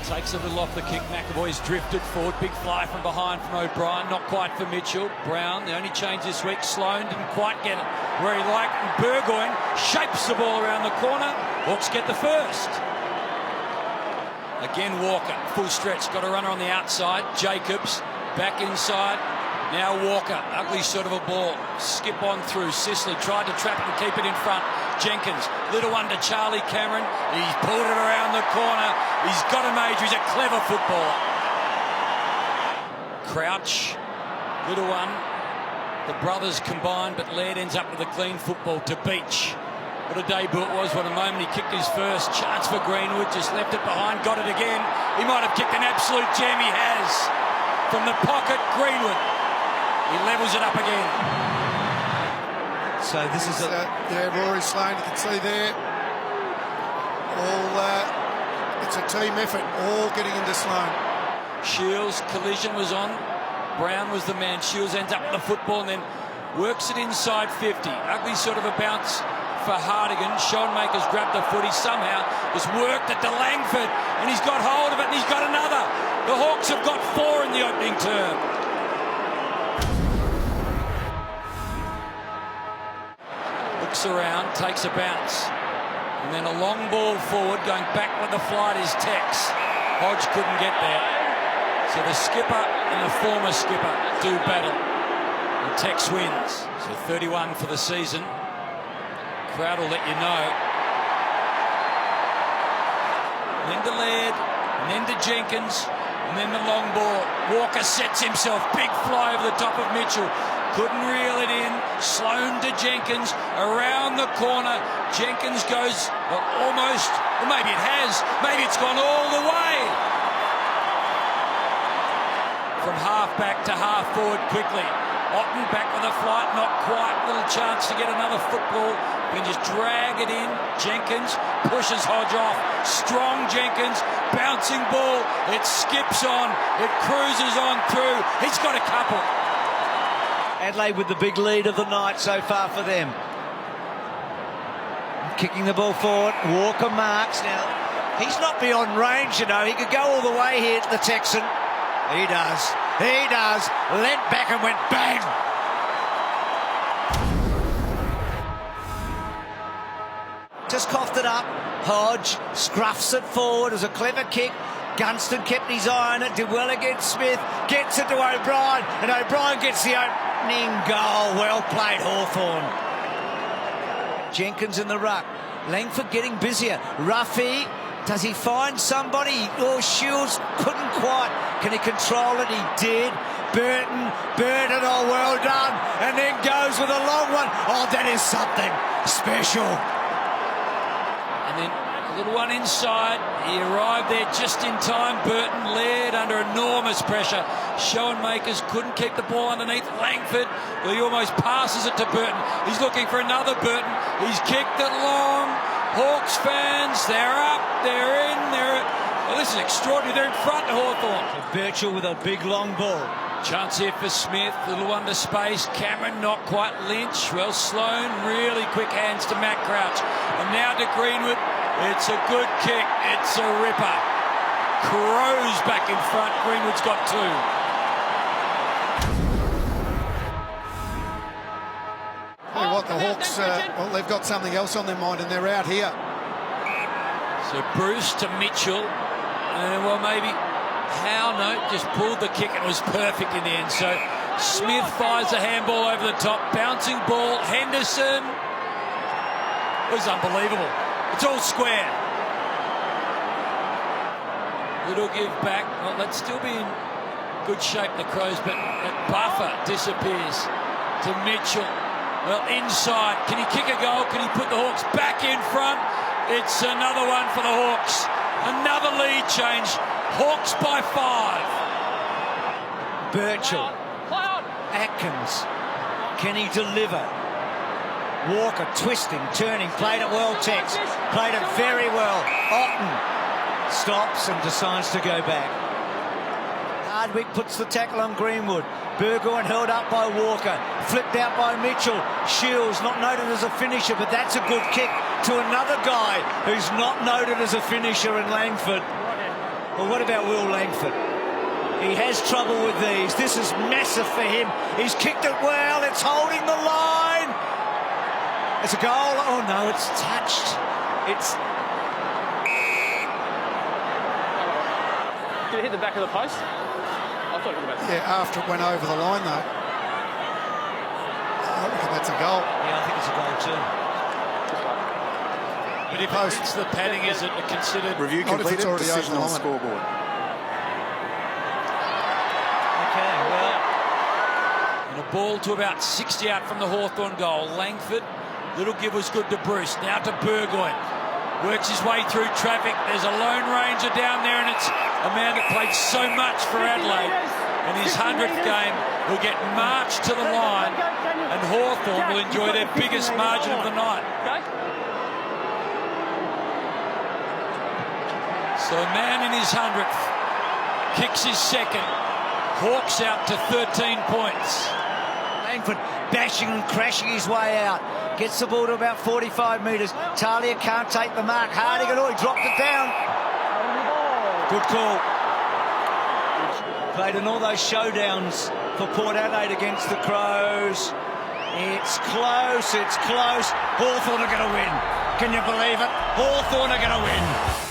Takes a little off the kick. McAvoy's drifted forward. Big fly from behind from O'Brien. Not quite for Mitchell. Brown, the only change this week. Sloane didn't quite get it where he liked. And Burgoyne shapes the ball around the corner. Hawks get the first. Again, Walker, full stretch. Got a runner on the outside. Jacobs back inside. Now Walker, ugly sort of a ball. Skip on through. Sicily tried to trap it and keep it in front. Jenkins, little one to Charlie Cameron. He's pulled it around the corner. He's got a major. He's a clever footballer. Crouch, little one. The brothers combined, but Laird ends up with a clean football to Beach. What a debut it was. What a moment. He kicked his first chance for Greenwood. Just left it behind. Got it again. He might have kicked an absolute gem. He has. From the pocket, Greenwood. He levels it up again. So this is yeah, Rory Sloane, you can see there. It's a team effort, all getting into Sloane. Shields, collision was on. Brown was the man. Shields ends up with the football and then works it inside 50. Ugly sort of a bounce for Hardigan. Schoenmaker's grabbed the footy somehow. Has worked it to Langford and he's got hold of it and he's got another. The Hawks have got 4 in the opening term. Looks around, takes a bounce. And then a long ball forward, going back with the flight is Tex. Hodge couldn't get there. So the skipper and the former skipper do battle. And Tex wins. So 31 for the season. Crowd will let you know. And then to Laird, and then to Jenkins, and then the long ball. Walker sets himself, big fly over the top of Mitchell. Couldn't reel it in. Sloane to Jenkins, around the corner. Jenkins goes almost, or maybe it has, maybe it's gone all the way. From half back to half forward quickly. Otten back with a flight, not quite. Little chance to get another football. You can just drag it in. Jenkins pushes Hodge off. Strong Jenkins, bouncing ball. It skips on, it cruises on through. He's got a couple. Adelaide with the big lead of the night so far for them. Kicking the ball forward. Walker marks. Now, he's not beyond range, you know. He could go all the way here to the Texan. He does. He does. Leant back and went bang. Just coughed it up. Hodge scruffs it forward as a clever kick. Gunston kept his eye on it, did well against Smith, gets it to O'Brien, and O'Brien gets the opening goal. Well played, Hawthorn. Jenkins in the ruck. Langford getting busier. Ruffy, does he find somebody? Oh, Shields couldn't quite. Can he control it? He did. Burton, oh, well done. And then goes with a long one. Oh, that is something special. And then a little one inside. He arrived there just in time. Burton, Laird under enormous pressure. Schoenmakers couldn't keep the ball underneath Langford. Well, he almost passes it to Burton. He's looking for another Burton. He's kicked it long. Hawks fans, they're up, they're in, well, this is extraordinary. They're in front of Hawthorn. Birchall with a big long ball. Chance here for Smith, little one to space. Cameron not quite. Lynch, well, Sloane, really quick hands to Matt Crouch. And now to Greenwood. It's a good kick. It's a ripper. Crows back in front. Greenwood's got 2. Tell you what, the Hawks, well, they've got something else on their mind and they're out here. So Bruce to Mitchell. Well, maybe Howe, just pulled the kick and it was perfect in the end. So Smith fires a handball over the top. Bouncing ball. Henderson. It was unbelievable. It's all square. Little give back. Well, let's still be in good shape, the Crows, but that buffer disappears to Mitchell. Well, inside. Can he kick a goal? Can he put the Hawks back in front? It's another one for the Hawks. Another lead change. Hawks by 5. Birchall. Atkins. Can he deliver? Walker twisting, turning, played it well, Tex. Played it very well. Otten stops and decides to go back. Hardwick puts the tackle on Greenwood. Burgoyne held up by Walker. Flipped out by Mitchell. Shields not noted as a finisher, but that's a good kick to another guy who's not noted as a finisher in Langford. Well, what about Will Langford? He has trouble with these. This is massive for him. He's kicked it well. It's holding the line. It's a goal. Oh, no, it's touched. It's... Did it hit the back of the post? I thought it hit the back. Yeah, after it went over the line, though. I reckon that's a goal. Yeah, I think it's a goal too. But if it's the padding, is it considered... Review Not if it's completed, already decision over on the line. scoreboard. Okay, well... And a ball to about 60 out from the Hawthorn goal. Langford, little give was good to Bruce. Now to Burgoyne. Works his way through traffic. There's a Lone Ranger down there, and it's a man that played so much for Adelaide. In his 100th game, will get marched to the line, and Hawthorn will enjoy their biggest margin of the night. So a man in his 100th kicks his second. Hawks out to 13 points. Langford bashing and crashing his way out. Gets the ball to about 45 metres. Talia can't take the mark. Hardigan, oh, he dropped it down. Good call. Played in all those showdowns for Port Adelaide against the Crows. It's close, it's close. Hawthorn are going to win. Can you believe it? Hawthorn are going to win.